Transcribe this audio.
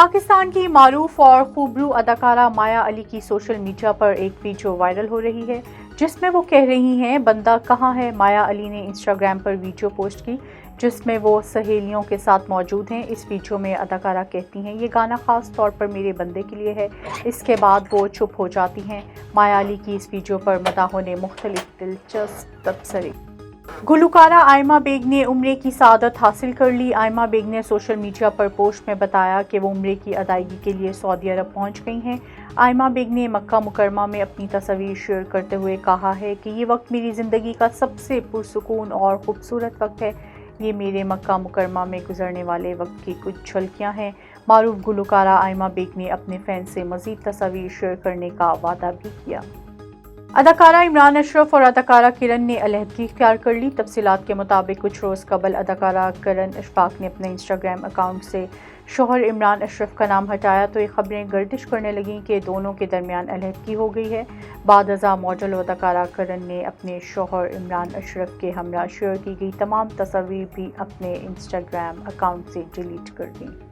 پاکستان کی معروف اور خوبرو اداکارہ مایا علی کی سوشل میڈیا پر ایک ویڈیو وائرل ہو رہی ہے جس میں وہ کہہ رہی ہیں بندہ کہاں ہے۔ مایا علی نے انسٹاگرام پر ویڈیو پوسٹ کی جس میں وہ سہیلیوں کے ساتھ موجود ہیں۔ اس ویڈیو میں اداکارہ کہتی ہیں یہ گانا خاص طور پر میرے بندے کے لیے ہے، اس کے بعد وہ چپ ہو جاتی ہیں۔ مایا علی کی اس ویڈیو پر مداحوں نے مختلف دلچسپ تبصرے۔ گلوکارہ آئمہ بیگ نے عمرے کی سعادت حاصل کر لی۔ آئمہ بیگ نے سوشل میڈیا پر پوسٹ میں بتایا کہ وہ عمرے کی ادائیگی کے لیے سعودی عرب پہنچ گئی ہیں۔ آئمہ بیگ نے مکہ مکرمہ میں اپنی تصاویر شیئر کرتے ہوئے کہا ہے کہ یہ وقت میری زندگی کا سب سے پرسکون اور خوبصورت وقت ہے۔ یہ میرے مکہ مکرمہ میں گزرنے والے وقت کی کچھ جھلکیاں ہیں۔ معروف گلوکارہ آئمہ بیگ نے اپنے فینس سے مزید تصاویر شیئر کرنے کا وعدہ بھی کیا۔ اداکارہ عمران اشرف اور اداکارہ کرن نے علیحدگی اختیار کر لی۔ تفصیلات کے مطابق کچھ روز قبل اداکارہ کرن اشفاق نے اپنے انسٹاگرام اکاؤنٹ سے شوہر عمران اشرف کا نام ہٹایا تو یہ خبریں گردش کرنے لگیں کہ دونوں کے درمیان علیحدگی ہو گئی ہے۔ بعد ازاں ماڈل و اداکارہ کرن نے اپنے شوہر عمران اشرف کے ہمراہ شیئر کی گئی تمام تصاویر بھی اپنے انسٹاگرام اکاؤنٹ سے ڈیلیٹ کر دیں۔